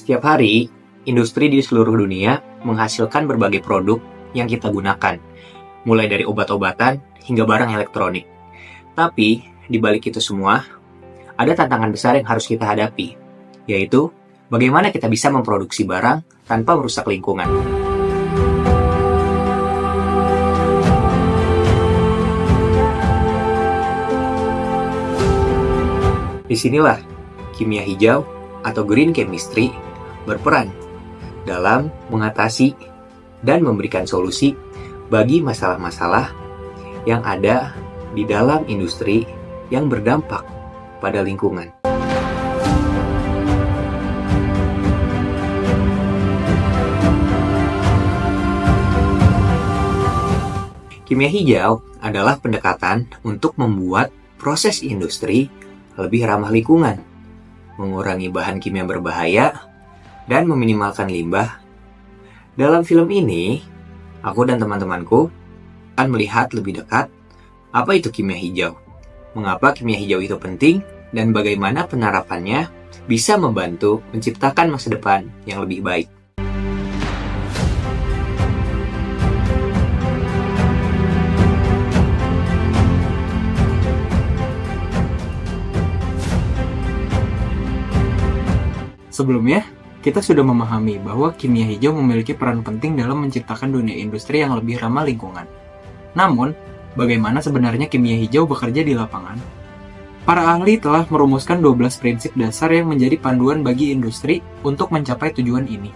Setiap hari, industri di seluruh dunia menghasilkan berbagai produk yang kita gunakan, mulai dari obat-obatan hingga barang elektronik. Tapi, di balik itu semua, ada tantangan besar yang harus kita hadapi, yaitu bagaimana kita bisa memproduksi barang tanpa merusak lingkungan. Disinilah kimia hijau atau green chemistry berperan dalam mengatasi dan memberikan solusi bagi masalah-masalah yang ada di dalam industri yang berdampak pada lingkungan. Kimia hijau adalah pendekatan untuk membuat proses industri lebih ramah lingkungan, mengurangi bahan kimia berbahaya, dan meminimalkan limbah. Dalam film ini, aku dan teman-temanku akan melihat lebih dekat apa itu kimia hijau, mengapa kimia hijau itu penting, dan bagaimana penerapannya bisa membantu menciptakan masa depan yang lebih baik. Sebelumnya, kita sudah memahami bahwa kimia hijau memiliki peran penting dalam menciptakan dunia industri yang lebih ramah lingkungan. Namun, bagaimana sebenarnya kimia hijau bekerja di lapangan? Para ahli telah merumuskan 12 prinsip dasar yang menjadi panduan bagi industri untuk mencapai tujuan ini.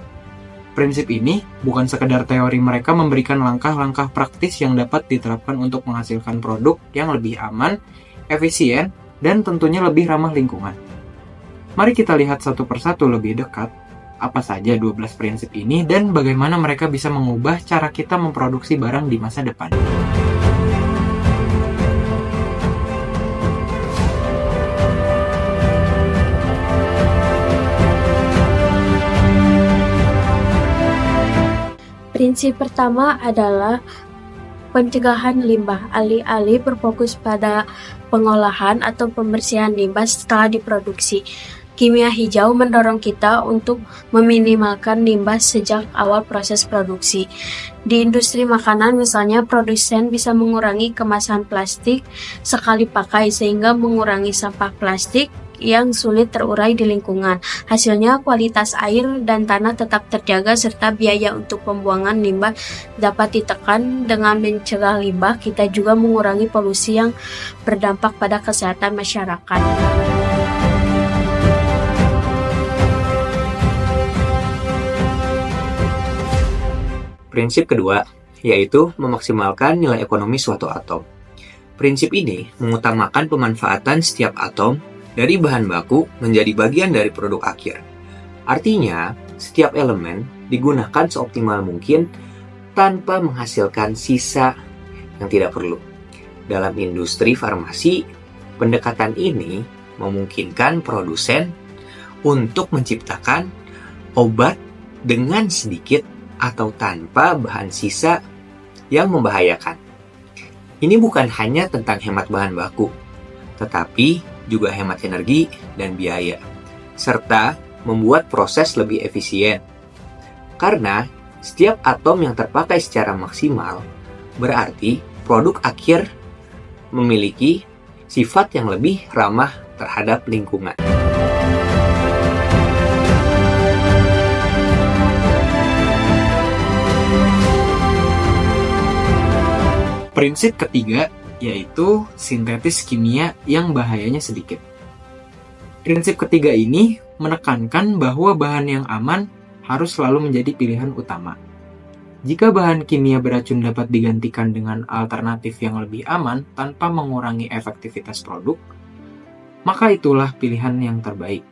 Prinsip ini bukan sekedar teori, mereka memberikan langkah-langkah praktis yang dapat diterapkan untuk menghasilkan produk yang lebih aman, efisien, dan tentunya lebih ramah lingkungan. Mari kita lihat satu persatu lebih dekat, apa saja 12 prinsip ini dan bagaimana mereka bisa mengubah cara kita memproduksi barang di masa depan. Prinsip pertama adalah pencegahan limbah. Alih-alih berfokus pada pengolahan atau pembersihan limbah setelah diproduksi, kimia hijau mendorong kita untuk meminimalkan limbah sejak awal proses produksi. Di industri makanan misalnya, produsen bisa mengurangi kemasan plastik sekali pakai sehingga mengurangi sampah plastik yang sulit terurai di lingkungan. Hasilnya, kualitas air dan tanah tetap terjaga serta biaya untuk pembuangan limbah dapat ditekan. Dengan mencegah limbah, kita juga mengurangi polusi yang berdampak pada kesehatan masyarakat. Prinsip kedua, yaitu memaksimalkan nilai ekonomi suatu atom. Prinsip ini mengutamakan pemanfaatan setiap atom dari bahan baku menjadi bagian dari produk akhir. Artinya, setiap elemen digunakan seoptimal mungkin tanpa menghasilkan sisa yang tidak perlu. Dalam industri farmasi, pendekatan ini memungkinkan produsen untuk menciptakan obat dengan sedikit atau tanpa bahan sisa yang membahayakan. Ini bukan hanya tentang hemat bahan baku, tetapi juga hemat energi dan biaya, serta membuat proses lebih efisien. Karena setiap atom yang terpakai secara maksimal, berarti produk akhir memiliki sifat yang lebih ramah terhadap lingkungan. Prinsip ketiga yaitu sintetis kimia yang bahayanya sedikit. Prinsip ketiga ini menekankan bahwa bahan yang aman harus selalu menjadi pilihan utama. Jika bahan kimia beracun dapat digantikan dengan alternatif yang lebih aman tanpa mengurangi efektivitas produk, maka itulah pilihan yang terbaik.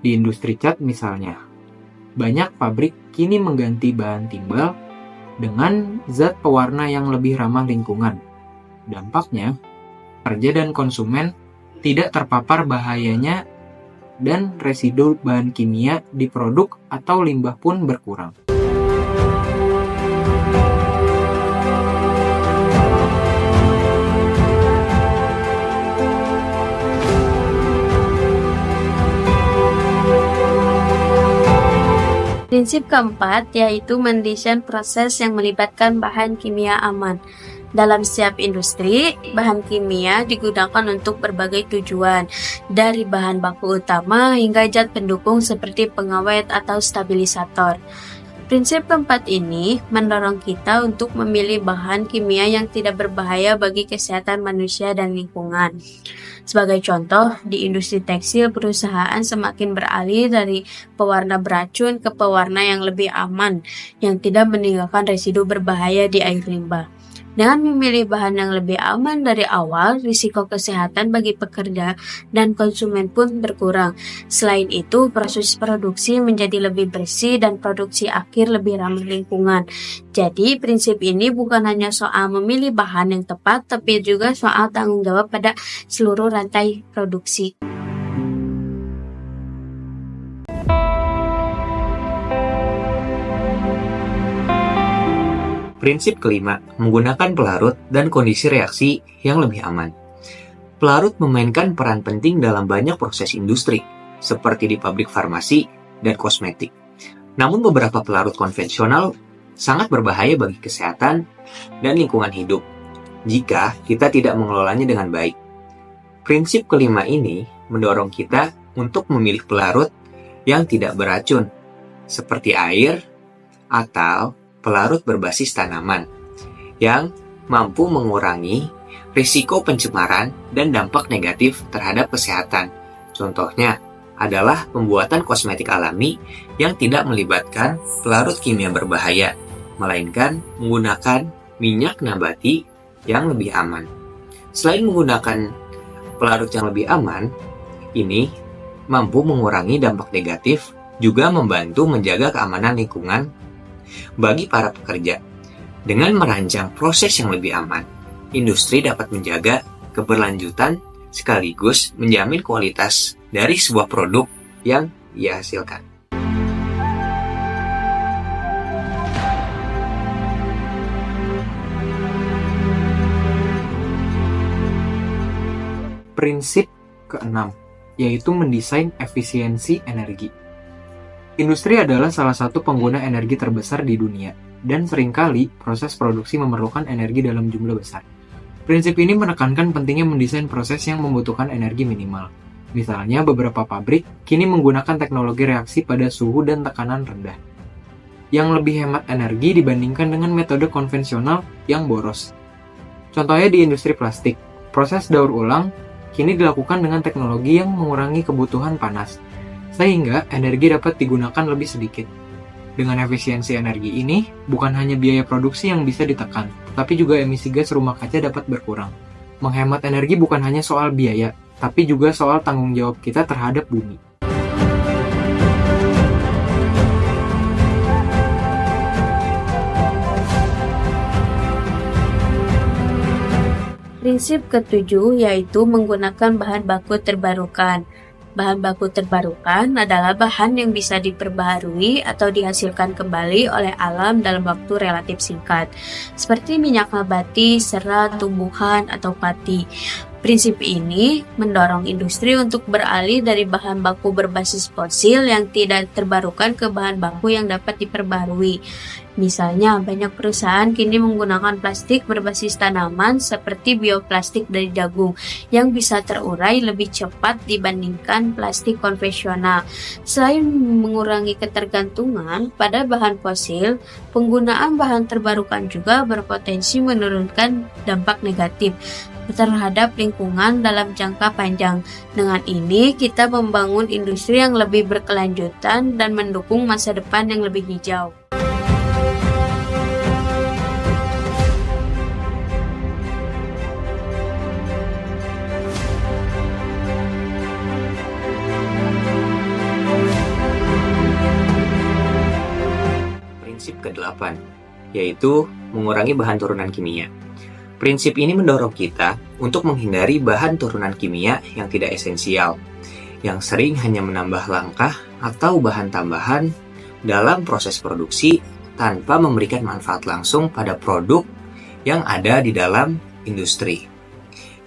Di industri cat misalnya, banyak pabrik kini mengganti bahan timbal dengan zat pewarna yang lebih ramah lingkungan. Dampaknya, pekerja dan konsumen tidak terpapar bahayanya dan residu bahan kimia di produk atau limbah pun berkurang. Prinsip keempat yaitu mendesain proses yang melibatkan bahan kimia aman. Dalam setiap industri, bahan kimia digunakan untuk berbagai tujuan, dari bahan baku utama hingga zat pendukung seperti pengawet atau stabilisator. Prinsip keempat ini mendorong kita untuk memilih bahan kimia yang tidak berbahaya bagi kesehatan manusia dan lingkungan. Sebagai contoh, di industri tekstil, perusahaan semakin beralih dari pewarna beracun ke pewarna yang lebih aman, yang tidak meninggalkan residu berbahaya di air limbah. Dengan memilih bahan yang lebih aman dari awal, risiko kesehatan bagi pekerja dan konsumen pun berkurang. Selain itu, proses produksi menjadi lebih bersih dan produksi akhir lebih ramah lingkungan. Jadi, prinsip ini bukan hanya soal memilih bahan yang tepat, tapi juga soal tanggung jawab pada seluruh rantai produksi. Prinsip kelima, menggunakan pelarut dan kondisi reaksi yang lebih aman. Pelarut memainkan peran penting dalam banyak proses industri, seperti di pabrik farmasi dan kosmetik. Namun beberapa pelarut konvensional sangat berbahaya bagi kesehatan dan lingkungan hidup jika kita tidak mengelolanya dengan baik. Prinsip kelima ini mendorong kita untuk memilih pelarut yang tidak beracun, seperti air atau pelarut berbasis tanaman yang mampu mengurangi risiko pencemaran dan dampak negatif terhadap kesehatan. Contohnya adalah pembuatan kosmetik alami yang tidak melibatkan pelarut kimia berbahaya, melainkan menggunakan minyak nabati yang lebih aman. Selain menggunakan pelarut yang lebih aman, ini mampu mengurangi dampak negatif, juga membantu menjaga keamanan lingkungan bagi para pekerja. Dengan merancang proses yang lebih aman, industri dapat menjaga keberlanjutan sekaligus menjamin kualitas dari sebuah produk yang ia hasilkan. Prinsip keenam, yaitu mendesain efisiensi energi. Industri adalah salah satu pengguna energi terbesar di dunia, dan seringkali proses produksi memerlukan energi dalam jumlah besar. Prinsip ini menekankan pentingnya mendesain proses yang membutuhkan energi minimal. Misalnya, beberapa pabrik kini menggunakan teknologi reaksi pada suhu dan tekanan rendah, yang lebih hemat energi dibandingkan dengan metode konvensional yang boros. Contohnya di industri plastik, proses daur ulang kini dilakukan dengan teknologi yang mengurangi kebutuhan panas, sehingga energi dapat digunakan lebih sedikit. Dengan efisiensi energi ini, bukan hanya biaya produksi yang bisa ditekan, tetapi juga emisi gas rumah kaca dapat berkurang. Menghemat energi bukan hanya soal biaya, tapi juga soal tanggung jawab kita terhadap bumi. Prinsip ketujuh yaitu menggunakan bahan baku terbarukan. Bahan baku terbarukan adalah bahan yang bisa diperbaharui atau dihasilkan kembali oleh alam dalam waktu relatif singkat, seperti minyak nabati, serat, tumbuhan, atau pati. Prinsip ini mendorong industri untuk beralih dari bahan baku berbasis fosil yang tidak terbarukan ke bahan baku yang dapat diperbarui. Misalnya, banyak perusahaan kini menggunakan plastik berbasis tanaman seperti bioplastik dari jagung yang bisa terurai lebih cepat dibandingkan plastik konvensional. Selain mengurangi ketergantungan pada bahan fosil, penggunaan bahan terbarukan juga berpotensi menurunkan dampak negatif terhadap lingkungan dalam jangka panjang. Dengan ini, kita membangun industri yang lebih berkelanjutan dan mendukung masa depan yang lebih hijau. Prinsip ke-8, yaitu mengurangi bahan turunan kimia. Prinsip ini mendorong kita untuk menghindari bahan turunan kimia yang tidak esensial, yang sering hanya menambah langkah atau bahan tambahan dalam proses produksi tanpa memberikan manfaat langsung pada produk yang ada di dalam industri.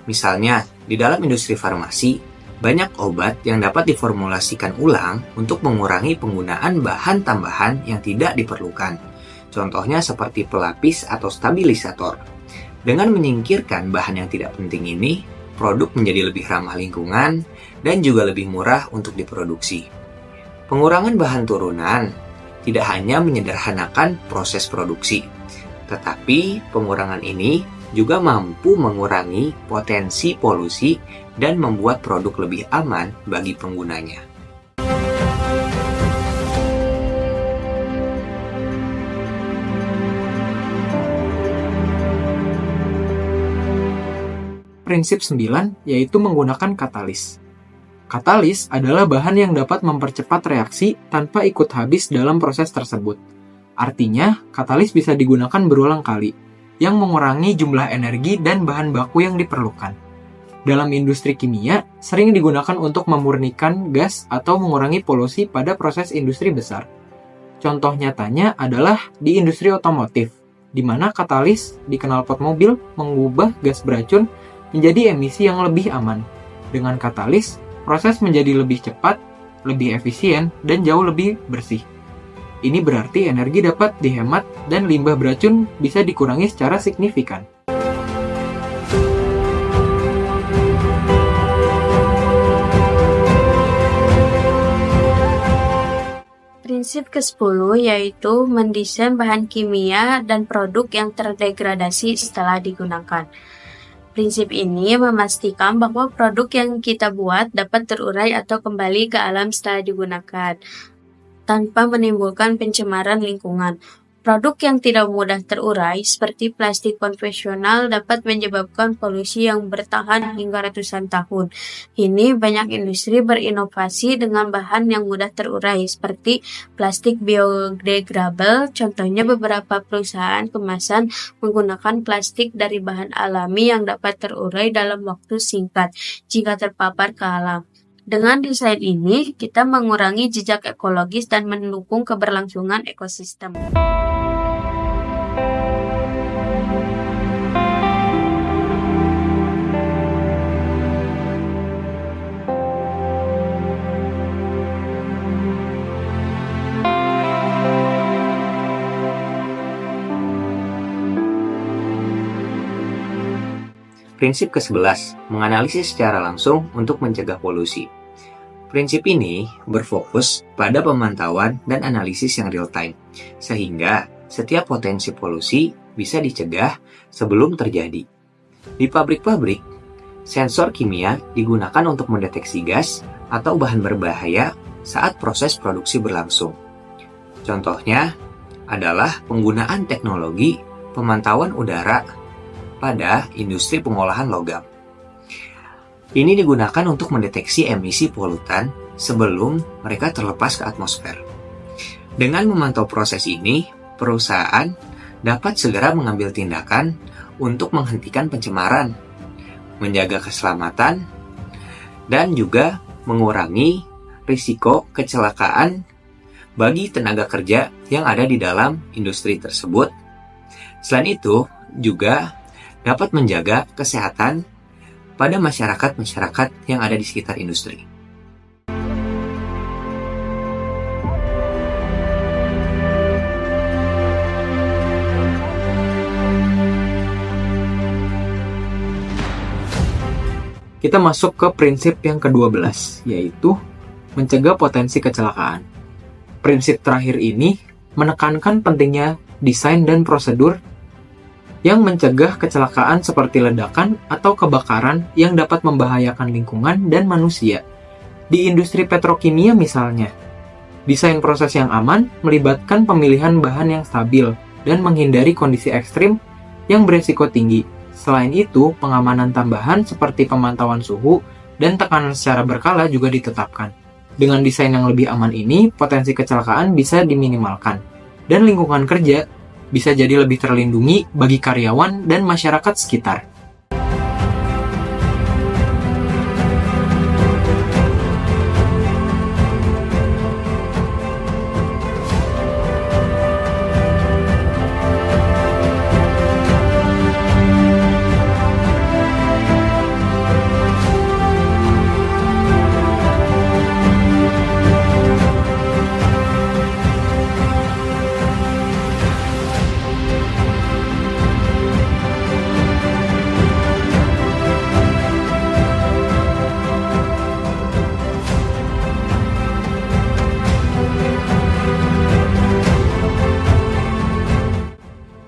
Misalnya, di dalam industri farmasi, Banyak obat yang dapat diformulasikan ulang untuk mengurangi penggunaan bahan tambahan yang tidak diperlukan. Contohnya seperti pelapis atau stabilisator. Dengan menyingkirkan bahan yang tidak penting ini, produk menjadi lebih ramah lingkungan dan juga lebih murah untuk diproduksi. Pengurangan bahan turunan tidak hanya menyederhanakan proses produksi, tetapi pengurangan ini juga mampu mengurangi potensi polusi dan membuat produk lebih aman bagi penggunanya. Prinsip 9 yaitu menggunakan katalis. Katalis adalah bahan yang dapat mempercepat reaksi tanpa ikut habis dalam proses tersebut. Artinya, katalis bisa digunakan berulang kali, yang mengurangi jumlah energi dan bahan baku yang diperlukan. Dalam industri kimia, sering digunakan untuk memurnikan gas atau mengurangi polusi pada proses industri besar. Contoh nyatanya adalah di industri otomotif, di mana katalis di knalpot mobil mengubah gas beracun menjadi emisi yang lebih aman. Dengan katalis, proses menjadi lebih cepat, lebih efisien, dan jauh lebih bersih. Ini berarti energi dapat dihemat dan limbah beracun bisa dikurangi secara signifikan. Prinsip ke-10 yaitu mendesain bahan kimia dan produk yang terdegradasi setelah digunakan. Prinsip ini memastikan bahwa produk yang kita buat dapat terurai atau kembali ke alam setelah digunakan, tanpa menimbulkan pencemaran lingkungan. Produk yang tidak mudah terurai, seperti plastik konvensional, dapat menyebabkan polusi yang bertahan hingga ratusan tahun. Kini banyak industri berinovasi dengan bahan yang mudah terurai, seperti plastik biodegradable. Contohnya beberapa perusahaan kemasan menggunakan plastik dari bahan alami yang dapat terurai dalam waktu singkat jika terpapar ke alam. Dengan desain ini, kita mengurangi jejak ekologis dan mendukung keberlangsungan ekosistem. Prinsip ke-11, menganalisis secara langsung untuk mencegah polusi. Prinsip ini berfokus pada pemantauan dan analisis yang real-time, sehingga setiap potensi polusi bisa dicegah sebelum terjadi. Di pabrik-pabrik, sensor kimia digunakan untuk mendeteksi gas atau bahan berbahaya saat proses produksi berlangsung. Contohnya adalah penggunaan teknologi pemantauan udara pada industri pengolahan logam. Ini digunakan untuk mendeteksi emisi polutan sebelum mereka terlepas ke atmosfer. Dengan memantau proses ini, perusahaan dapat segera mengambil tindakan untuk menghentikan pencemaran, menjaga keselamatan, dan juga mengurangi risiko kecelakaan bagi tenaga kerja yang ada di dalam industri tersebut. Selain itu, juga dapat menjaga kesehatan pada masyarakat-masyarakat yang ada di sekitar industri. Kita masuk ke prinsip yang ke-12, yaitu mencegah potensi kecelakaan. Prinsip terakhir ini menekankan pentingnya desain dan prosedur yang mencegah kecelakaan seperti ledakan atau kebakaran yang dapat membahayakan lingkungan dan manusia. Di industri petrokimia misalnya, desain proses yang aman melibatkan pemilihan bahan yang stabil dan menghindari kondisi ekstrim yang beresiko tinggi. Selain itu, pengamanan tambahan seperti pemantauan suhu dan tekanan secara berkala juga ditetapkan. Dengan desain yang lebih aman ini, potensi kecelakaan bisa diminimalkan, dan lingkungan kerja bisa jadi lebih terlindungi bagi karyawan dan masyarakat sekitar.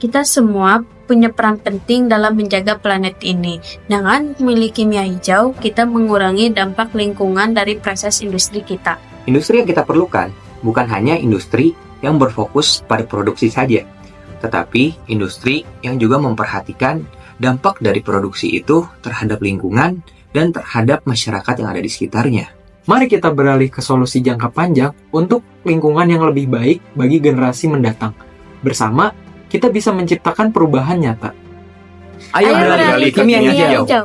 kita semua punya peran penting dalam menjaga planet ini. Dengan memiliki kimia hijau, kita mengurangi dampak lingkungan dari proses industri kita. Industri yang kita perlukan bukan hanya industri yang berfokus pada produksi saja, tetapi industri yang juga memperhatikan dampak dari produksi itu terhadap lingkungan dan terhadap masyarakat yang ada di sekitarnya. Mari kita beralih ke solusi jangka panjang untuk lingkungan yang lebih baik bagi generasi mendatang. Bersama, kita bisa menciptakan perubahan nyata. Ayo beralih ke kimia hijau.